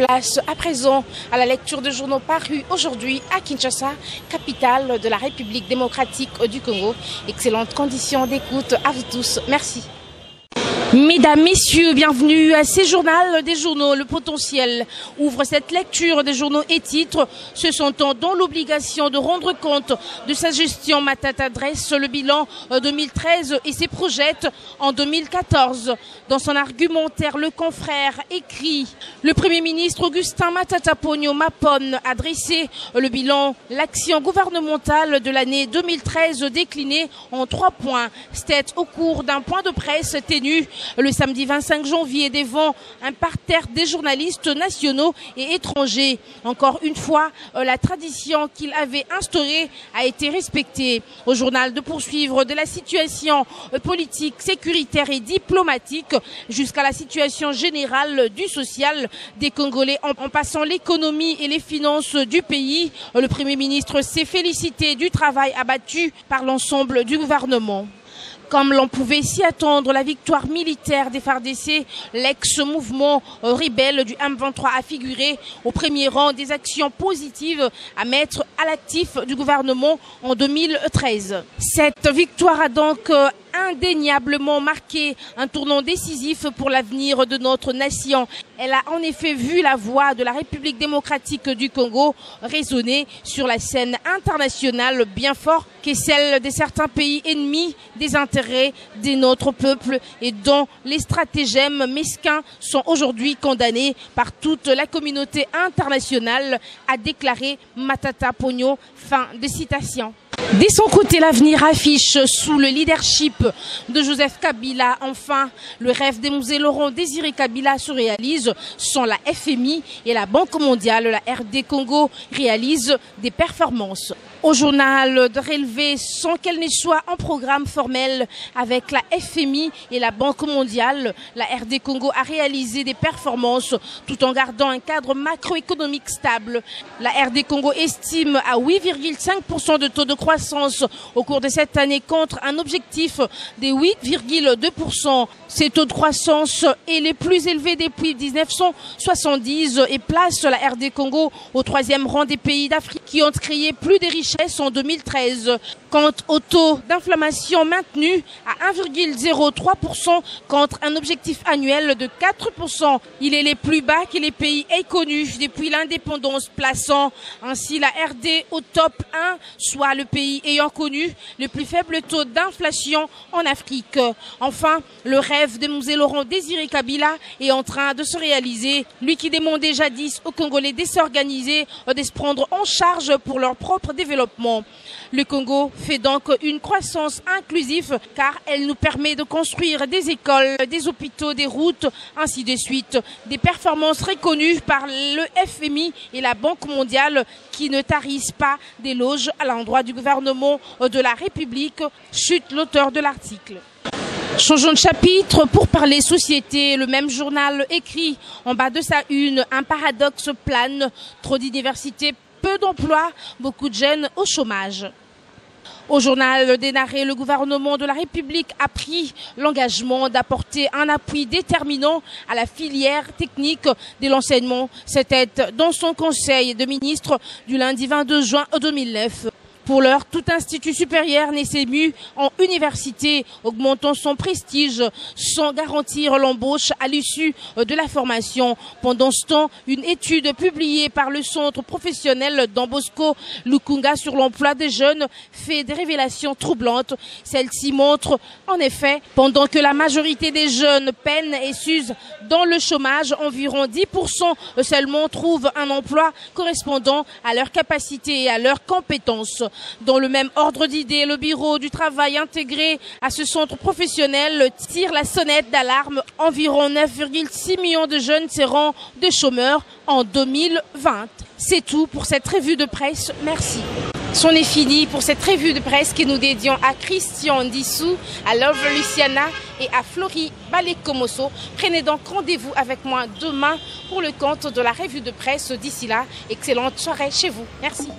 Place à présent à la lecture de journaux parus aujourd'hui à Kinshasa, capitale de la République démocratique du Congo. Excellentes conditions d'écoute à vous tous. Merci. Mesdames, Messieurs, bienvenue à ces journaux des journaux. Le potentiel ouvre cette lecture des journaux et titres, se sentant dans l'obligation de rendre compte de sa gestion. Matata dresse le bilan 2013 et ses projette en 2014. Dans son argumentaire, le confrère écrit « Le Premier ministre Augustin Matata Ponyo Mapon a dressé le bilan, l'action gouvernementale de l'année 2013 déclinée en 3 points. C'était au cours d'un point de presse tenu le samedi 25 janvier devant un parterre des journalistes nationaux et étrangers. Encore une fois, la tradition qu'il avait instaurée a été respectée. Au journal de poursuivre de la situation politique, sécuritaire et diplomatique jusqu'à la situation générale du social des Congolais en passant l'économie et les finances du pays. Le Premier ministre s'est félicité du travail abattu par l'ensemble du gouvernement. Comme l'on pouvait s'y attendre, la victoire militaire des FARDC, l'ex-mouvement rebelle du M23, a figuré au premier rang des actions positives à mettre à l'actif du gouvernement en 2013. Cette victoire a donc indéniablement marqué un tournant décisif pour l'avenir de notre nation. Elle a en effet vu la voix de la République démocratique du Congo résonner sur la scène internationale bien fort que celle de certains pays ennemis des intérêts de notre peuple et dont les stratagèmes mesquins sont aujourd'hui condamnés par toute la communauté internationale, a déclaré Matata Ponyo. Fin de citation. De son côté, l'avenir affiche sous le leadership de Joseph Kabila. Enfin, le rêve des musées Laurent Désiré Kabila se réalise sans la FMI et la Banque mondiale. La RD Congo réalise des performances. Au journal de relever sans qu'elle ne soit en programme formel avec la FMI et la Banque mondiale, la RD Congo a réalisé des performances tout en gardant un cadre macroéconomique stable. La RD Congo estime à 8,5% de taux de croissance au cours de cette année contre un objectif de 8,2%. Ces taux de croissance est les plus élevés depuis 1970 et place la RD Congo au 3e rang des pays d'Afrique qui ont créé plus de richesses en 2013. Quant au taux d'inflation maintenu à 1,03% contre un objectif annuel de 4%. Il est le plus bas que les pays aient connu depuis l'indépendance, plaçant ainsi la RD au top 1, soit le pays ayant connu le plus faible taux d'inflation en Afrique. Enfin, le rêve de Musée Laurent Désiré Kabila est en train de se réaliser. Lui qui demandait jadis aux Congolais de s'organiser, de se prendre en charge pour leur propre développement. Le Congo fait donc une croissance inclusive car elle nous permet de construire des écoles, des hôpitaux, des routes, ainsi de suite. Des performances reconnues par le FMI et la Banque mondiale qui ne tarissent pas d'éloges à l'endroit du gouvernement de la République, chute l'auteur de l'article. Changeons de chapitre pour parler société. Le même journal écrit en bas de sa une, un paradoxe plane, trop d'universités, peu d'emplois, beaucoup de jeunes au chômage. Au journal Dénaré, le gouvernement de la République a pris l'engagement d'apporter un appui déterminant à la filière technique de l'enseignement. C'était dans son conseil de ministres du lundi 22 juin 2009. Pour l'heure, tout institut supérieur n'est ému en université, augmentant son prestige sans garantir l'embauche à l'issue de la formation. Pendant ce temps, une étude publiée par le centre professionnel Don Bosco Lukunga sur l'emploi des jeunes fait des révélations troublantes. Celle-ci montre, en effet, pendant que la majorité des jeunes peinent et s'usent dans le chômage, environ 10% seulement trouvent un emploi correspondant à leur capacité et à leurs compétences. Dans le même ordre d'idées, le bureau du travail intégré à ce centre professionnel tire la sonnette d'alarme. Environ 9,6 millions de jeunes seront des chômeurs en 2020. C'est tout pour cette revue de presse. Merci. C'en est fini pour cette revue de presse que nous dédions à Christian Dissou, à Love Luciana et à Florie Balekomoso. Prenez donc rendez-vous avec moi demain pour le compte de la revue de presse. D'ici là, excellente soirée chez vous. Merci.